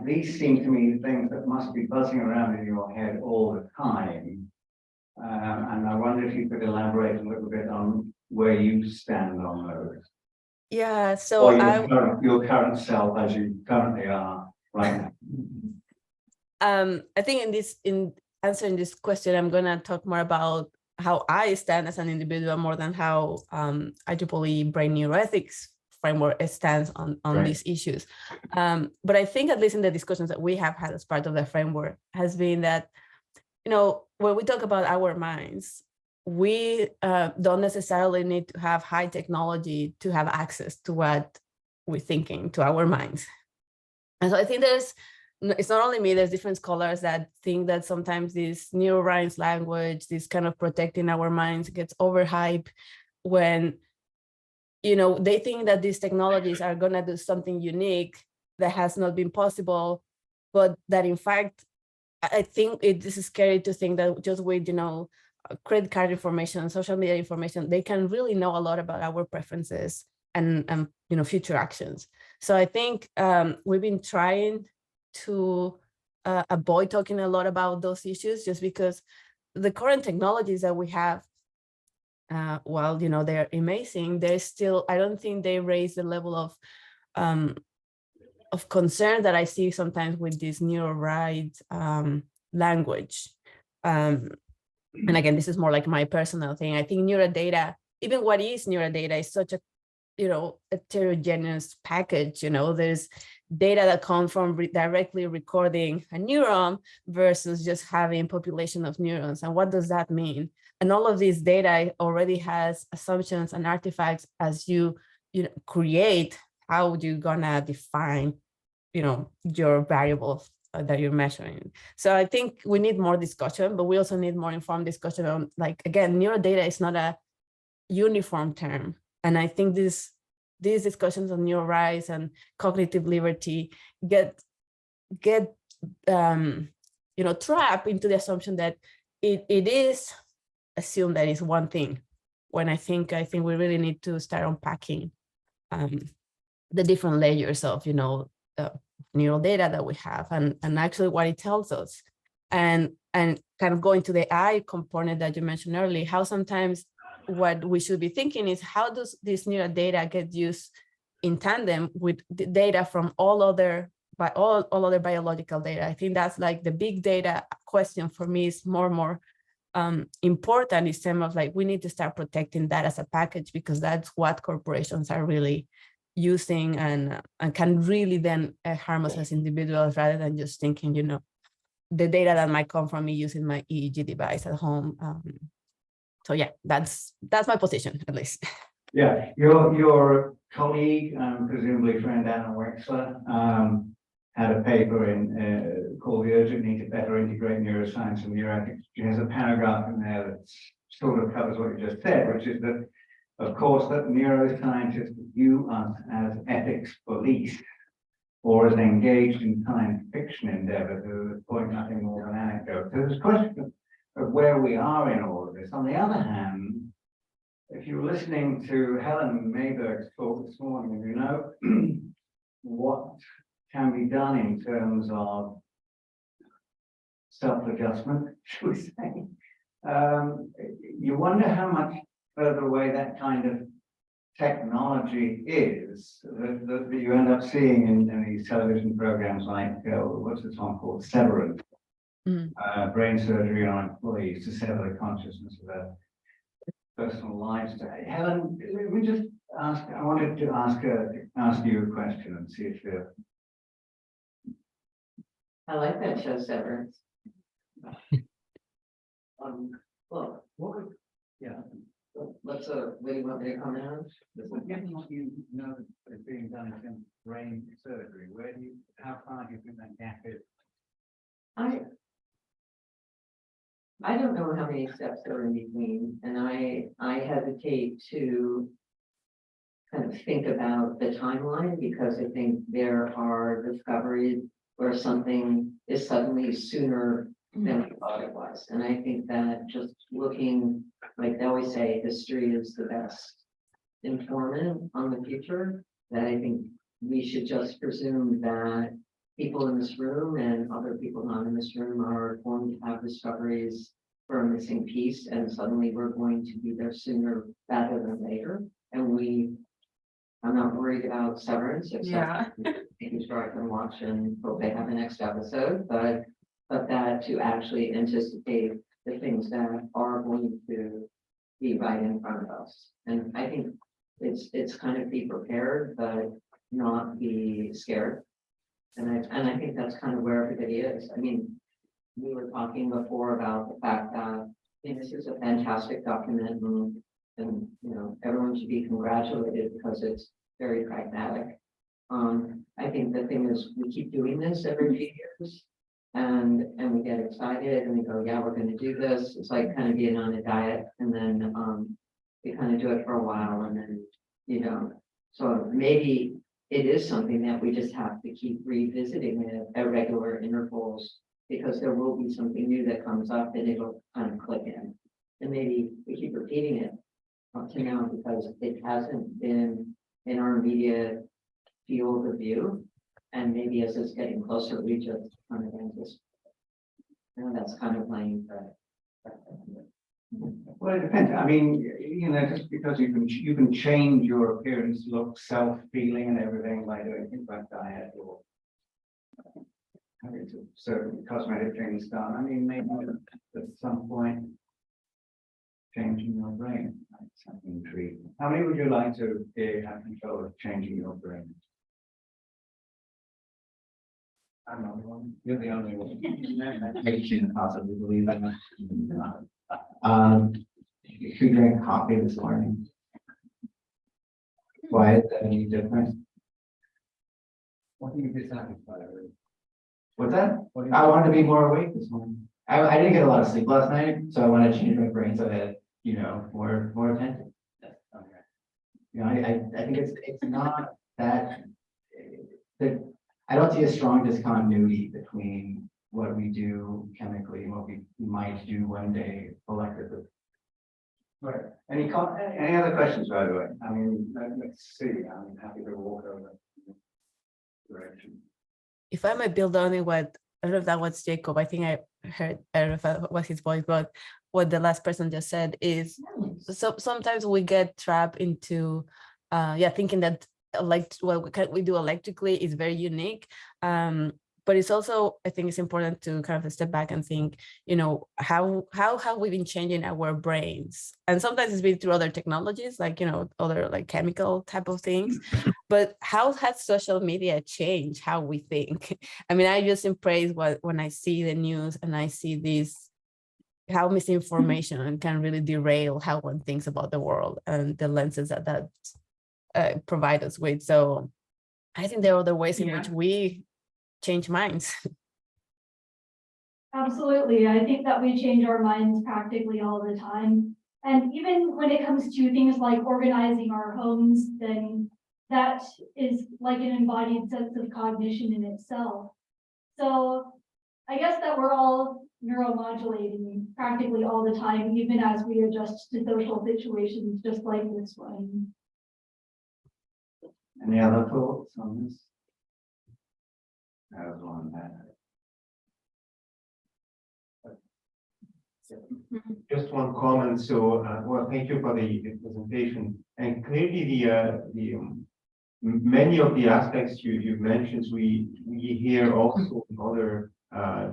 These seem to me things that must be buzzing around in your head all the time. And I wonder if you could elaborate a little bit on where you stand on those. Yeah, so or your current self as you currently are right now. I think in answering this question, I'm gonna talk more about how I stand as an individual more than how IEEE brain neuroethics framework stands on right. These issues. But I think at least in the discussions that we have had as part of the framework has been that, you know, when we talk about our minds, we don't necessarily need to have high technology to have access to what we're thinking, to our minds. And so I think it's not only me, there's different scholars that think that sometimes this neuroscience language, this kind of protecting our minds gets overhyped when, you know, they think that these technologies are gonna do something unique that has not been possible, but that in fact, I think this is scary to think that just with, you know, credit card information, social media information, they can really know a lot about our preferences and you know, future actions. So I think we've been trying to avoid talking a lot about those issues just because the current technologies that we have, while, you know, they're amazing, they're still, I don't think they raise the level of concern that I see sometimes with this neuro right language. And again, this is more like my personal thing. I think neurodata, even what is neurodata, is such a, you know, heterogeneous package. You know, there's data that comes from directly recording a neuron versus just having population of neurons. And what does that mean? And all of this data already has assumptions and artifacts as you know, create how you're gonna define, you know, your variables that you're measuring. So I think we need more discussion, but we also need more informed discussion on, like, again, neurodata is not a uniform term. And I think these discussions on neuro rights and cognitive liberty get you know, trapped into the assumption that it is assumed that it's one thing, when I think we really need to start unpacking the different layers of, you know, neural data that we have and actually what it tells us, and kind of going to the AI component that you mentioned earlier, how sometimes what we should be thinking is how does this neural data get used in tandem with the data from all other biological data. I think that's like the big data question for me is more and more important in terms of, like, we need to start protecting that as a package, because that's what corporations are really using and can really then harm us as individuals, rather than just thinking, you know, the data that might come from me using my EEG device at home. So yeah, that's my position, at least. Yeah, your colleague, presumably friend Anna Wexler, had a paper in called The Urgent Need to Better Integrate Neuroscience and Neuroethics. She has a paragraph in there that sort of covers what you just said, which is that, of course, that neuroscientists view us as ethics police or as engaged in science fiction endeavor to point nothing more than anecdote. So there's a question of where we are in all of this. On the other hand, if you're listening to Helen Mayberg's talk this morning, you know what can be done in terms of self-adjustment, should we say. You wonder how much further away that kind of technology is that you end up seeing in these television programs like, what's this one called? Severance. Brain surgery on employees to sever the consciousness of personal lives. Helen, we just ask. I wanted to ask you a question and see if you're. I like that show, Severance. Look, What would, yeah. what do you want me to comment on? Given what you know is being done in terms of brain surgery, how far do you think that gap is? I don't know how many steps are in between, and I hesitate to kind of think about the timeline because I think there are discoveries where something is suddenly sooner than we thought it was. And I think that just looking, like they always say, history is the best informant on the future, that I think we should just presume that people in this room and other people not in this room are going to have discoveries for a missing piece, and suddenly we're going to be there sooner rather than later. And I'm not worried about Severance, except making sure I can watch and hope they have the next episode, but that to actually anticipate the things that are going to be right in front of us. And I think it's kind of be prepared, but not be scared. And I think that's kind of where everybody is. I mean, we were talking before about the fact that this is a fantastic document, and you know, everyone should be congratulated because it's very pragmatic. I think the thing is we keep doing this every few years, and we get excited and we go, yeah, we're going to do this. It's like kind of being on a diet, and then we kind of do it for a while, and then you know, so maybe it is something that we just have to keep revisiting it at regular intervals, because there will be something new that comes up and it'll kind of click in. And maybe we keep repeating it up to now because it hasn't been in our immediate field of view. And maybe as it's getting closer, we just kind of anticipate. You know, that's kind of playing for. Well, it depends. I mean, you know, just because you can change your appearance, look, self-feeling, and everything by doing things like diet or having certain cosmetic things done. I mean, maybe at some point changing your brain, like something intriguing. How many would you like to have control of changing your brain? I'm not the one. You're the only one. I shouldn't possibly believe that. Who drank coffee this morning? Why is that any different? What do you dissatisfied with? What's that? What do you- I wanted to be more awake this morning. I didn't get a lot of sleep last night, so I want to change my brain so that, you know, more attentive. Okay. You know, I think it's not that I don't see a strong discontinuity between what we do chemically and what we might do one day electrically. Right. Any other questions, by the way? I mean, let's see. I'm happy to walk over the direction. If I might build on it, I don't know if that was Jacob. I think I don't know if that was his voice, but what the last person just said is, so sometimes we get trapped into, thinking that what we do electrically is very unique. But it's also, I think it's important to kind of step back and think, you know, how have we been changing our brains? And sometimes it's been through other technologies, like, you know, other like chemical type of things. But how has social media changed how we think? I mean, I just impressed when I see the news and I see this, how misinformation can really derail how one thinks about the world and the lenses that provide us with. So I think there are other ways in which we change minds. Absolutely. I think that we change our minds practically all the time. And even when it comes to things like organizing our homes, then that is like an embodied sense of cognition in itself. So I guess that we're all neuromodulating practically all the time, even as we adjust to social situations just like this one. Any other thoughts on this? That was one that. Just one comment. So, well, thank you for the presentation. And clearly, the many of the aspects you've mentioned, we hear also in other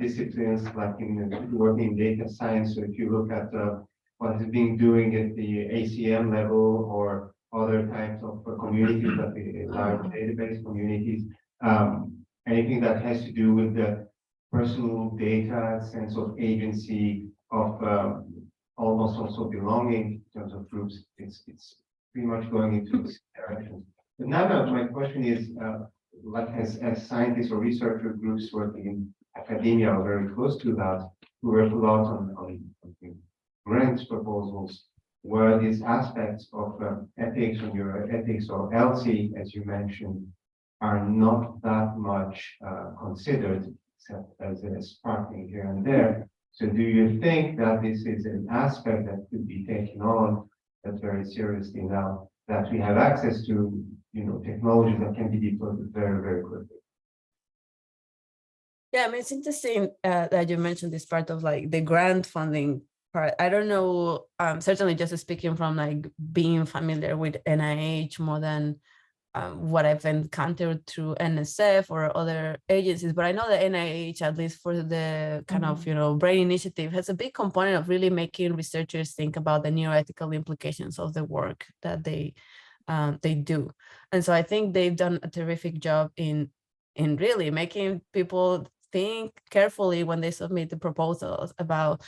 disciplines, like in working in data science. So, if you look at what is being doing at the ACM level or other types of communities, that the large database communities, anything that has to do with the personal data, sense of agency, of almost also belonging in terms of groups, it's pretty much going into this direction. But now my question is, like as scientists or researcher groups working in academia are very close to that, we work a lot on grant proposals where these aspects of ethics or neuroethics or ELSI, as you mentioned, are not that much considered, except as a sparkling here and there. So do you think that this is an aspect that could be taken on that's very seriously now that we have access to, technologies that can be deployed very, very quickly? Yeah, I mean, it's interesting that you mentioned this part of like the grant funding part. I don't know, certainly just speaking from like being familiar with NIH more than what I've encountered through NSF or other agencies, but I know that NIH, at least for the kind of, brain initiative, has a big component of really making researchers think about the neuroethical implications of the work that they do. And so I think they've done a terrific job in really making people think carefully when they submit the proposals about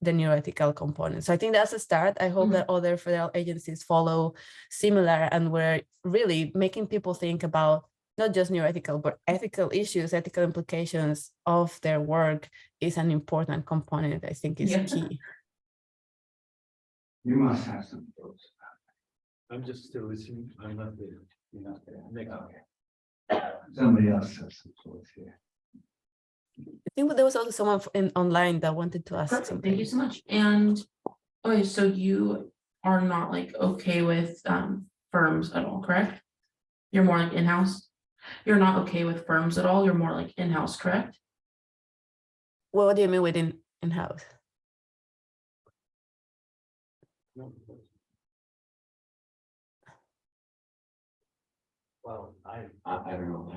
the neuroethical component. So I think that's a start. I hope that other federal agencies follow similar, and we're really making people think about not just neuroethical, but ethical issues, ethical implications of their work is an important component. I think is key. You must have some thoughts. I'm just still listening. I'm not there. You're not there. Next. Okay. Somebody else has some thoughts here. I think there was also someone online that wanted to ask Perfect. something. Thank you so much. And okay, so you are not like okay with firms at all, correct? You're more like in-house. You're not okay with firms at all. You're more like in-house, correct? Well, what do you mean with in-house? Well, I don't know.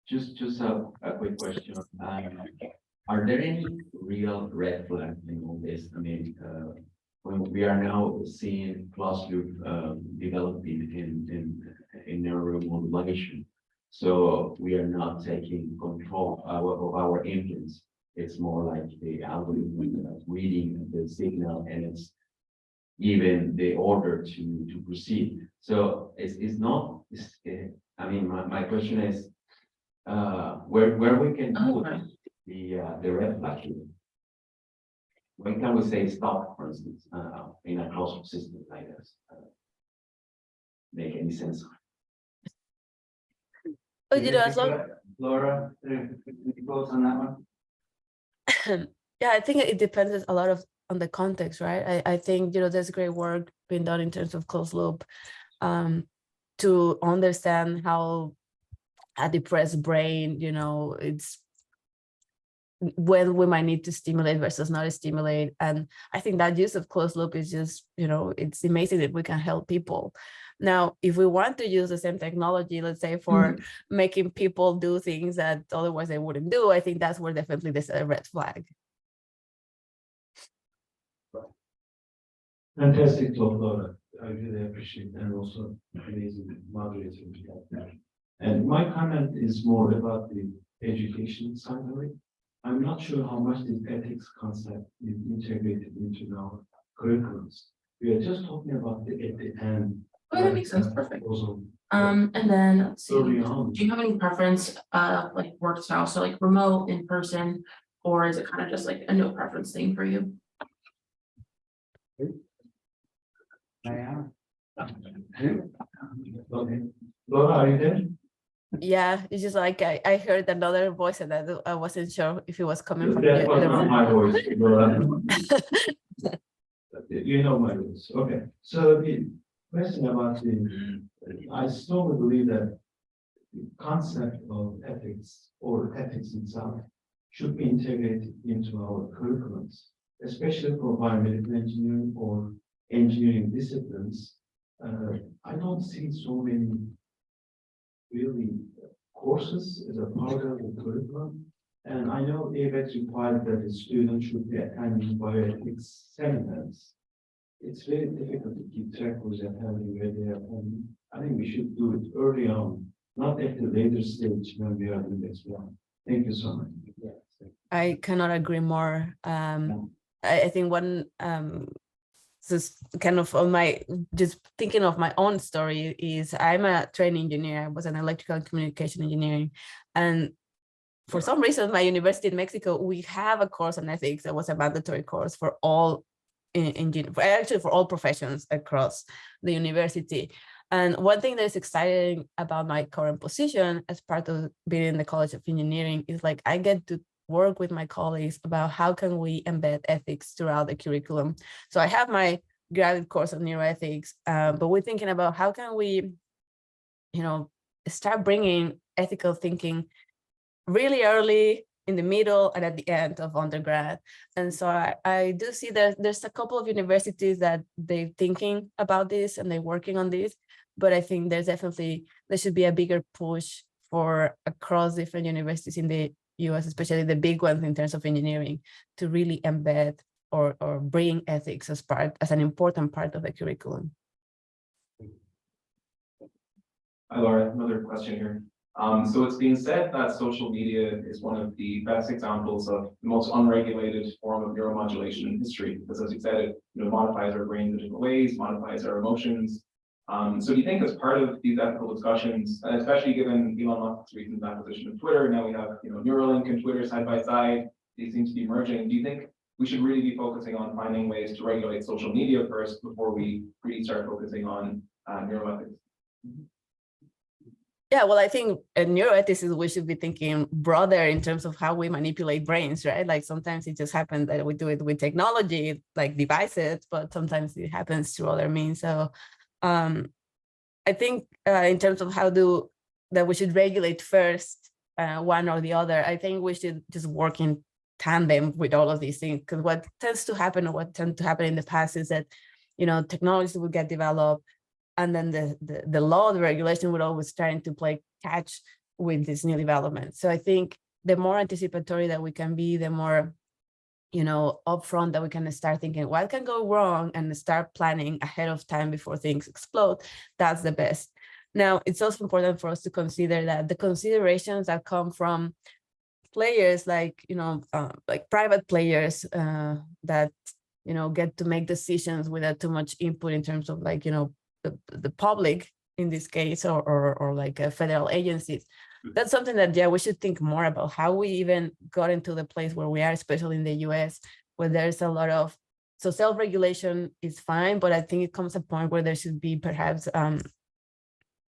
Just a quick question. Are there any real red flags in all this? I mean, when we are now seeing closed loop developing in neuromodulation, so we are not taking control of our influence. It's more like the algorithm reading the signal, and it's given the order to proceed. So it's not. I mean, my question is, where we can put the red flag. When can we say stop, for instance, in a closed system like this? Make any sense? Oh, as long. Laura, any thoughts on that one? Yeah, I think it depends a lot on the context, right? I think, there's great work being done in terms of closed loop to understand how a depressed brain, it's when we might need to stimulate versus not stimulate. And I think that use of closed loop is just, it's amazing that we can help people. Now, if we want to use the same technology, let's say for making people do things that otherwise they wouldn't do, I think that's where definitely there's a red flag. Fantastic talk, Laura. I really appreciate it, and also amazing moderating. And my comment is more about the education side of it. I'm not sure how much this ethics concept is integrated into our curriculums. We are just talking about at the end. Oh, that makes sense. Perfect. And then let's see. Early on. Do you have any preference like work style? So like remote, in person, or is it kind of just like a no preference thing for you? Okay. Laura, are you there? Yeah, it's just like I heard another voice and I wasn't sure if it was coming from That was the not room. my voice, Laura. You know my voice. Okay. So the question about I strongly believe that the concept of ethics or ethics itself should be integrated into our curriculums, especially for biomedical engineering or engineering disciplines. I don't see so many really courses as a part of the curriculum And I know ABEX required that the student should be attending bioethics seminars. It's very difficult to keep track of that having where they are. And I think we should do it early on, not at the later stage when we are doing this one. Thank you so much. I cannot agree more. I think one just kind of on my just thinking of my own story is I'm a trained engineer. I was an electrical and communication engineering, and for some reason, my university in Mexico, we have a course on ethics that was a mandatory course for all actually for all professions across the university. And one thing that is exciting about my current position as part of being in the College of Engineering is like I get to work with my colleagues about how can we embed ethics throughout the curriculum. So I have my graduate course on neuroethics, but we're thinking about how can we, start bringing ethical thinking really early, in the middle, and at the end of undergrad. And so I do see that there's a couple of universities that they're thinking about this and they're working on this, but I think there should be a bigger push for across different universities in the US, especially the big ones in terms of engineering, to really embed or bring ethics as an important part of the curriculum. Hi, Laura, another question here. So it's been said that social media is one of the best examples of the most unregulated form of neuromodulation in history, because as you said, it modifies our brains in different ways, modifies our emotions. So do you think as part of these ethical discussions, and especially given Elon Musk's recent acquisition of Twitter, now we have Neuralink and Twitter side by side, these seem to be merging. Do you think we should really be focusing on finding ways to regulate social media first before we really start focusing on neuroethics? Yeah, well, I think neuroethics, we should be thinking broader in terms of how we manipulate brains, right? Like sometimes it just happens that we do it with technology, like devices, but sometimes it happens through other means. So I think in terms of that we should regulate first one or the other, I think we should just work in tandem with all of these things, because what tends to happen in the past is that, technology will get developed, and then the law, the regulation would always trying to play catch with this new development. So I think the more anticipatory that we can be, the more, upfront that we can start thinking what can go wrong and start planning ahead of time before things explode. That's the best. Now, it's also important for us to consider that the considerations that come from players like, like private players that, get to make decisions without too much input in terms of like, the public in this case, or like federal agencies. That's something that, we should think more about how we even got into the place where we are, especially in the US, where there's a lot of, so self-regulation is fine, but I think it comes a point where there should be perhaps a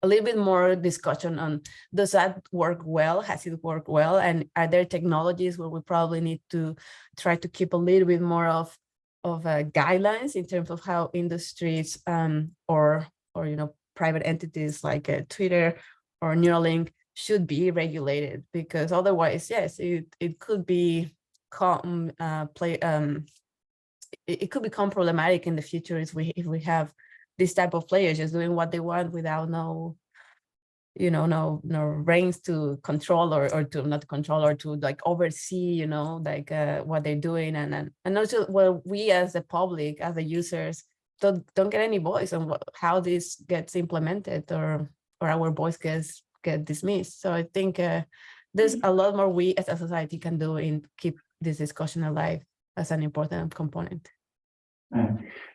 little bit more discussion on, does that work well? Has it worked well? And are there technologies where we probably need to try to keep a little bit more of guidelines in terms of how industries or private entities like Twitter or Neuralink should be regulated, because otherwise, yes, it could be it could become problematic in the future if we have this type of players just doing what they want without no reins to control or to not control or to like oversee, what they're doing, and also, well, we as the public, as the users, don't get any voice on how this gets implemented, or our voice get dismissed. So I think there's a lot more we as a society can do in keep this discussion alive as an important component. We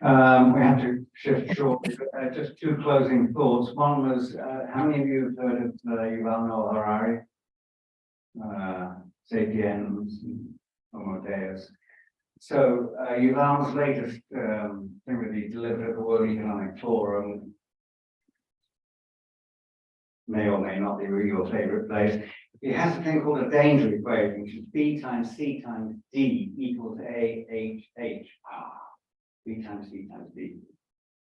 have to shift shortly, but just two closing thoughts. One was, how many of you have heard of Yuval Noah Harari? Sapiens, Homo Deus. So Yuval's latest thing that he delivered at the World Economic Forum may or may not be your favorite place. He has a thing called a danger equation, which is B times C times D equals AHH. B times C times D.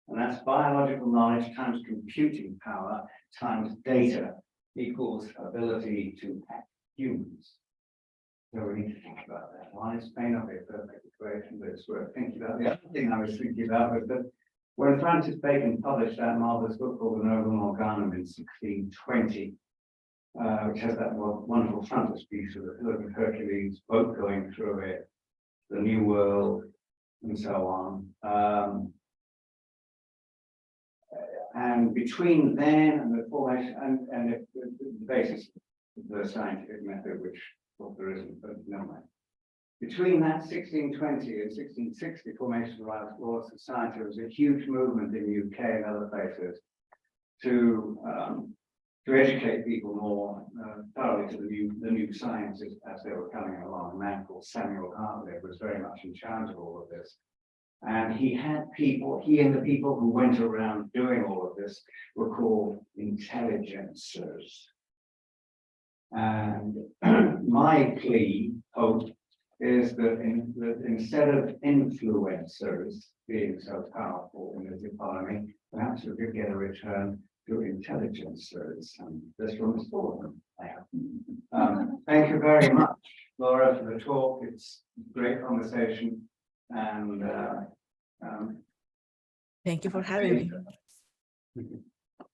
And that's biological knowledge times computing power times data equals ability to hack humans. So we need to think about that. One is may not be a perfect equation, but it's worth thinking about. The other thing I was thinking about was that when Francis Bacon published that marvelous book called The Novum Organum in 1620, which has that wonderful frontispiece of the Pillar of Hercules, boat going through it, the New World, and so on. And between then and the formation, and the basis of the scientific method, which well, there isn't, but never mind. Between that 1620 and 1660 formation of the Royal Society, there was a huge movement in the UK and other places to educate people more thoroughly to the new sciences as they were coming along. A man called Samuel Hartley was very much in charge of all of this. And he had people, he and the people who went around doing all of this were called intelligencers. And my plea, hope, is that, that instead of influencers being so powerful in this economy, perhaps we could get a return to intelligencers. And this room is full of them, I hope. Thank you very much, Laura, for the talk. It's a great conversation. And Thank you for having me. me.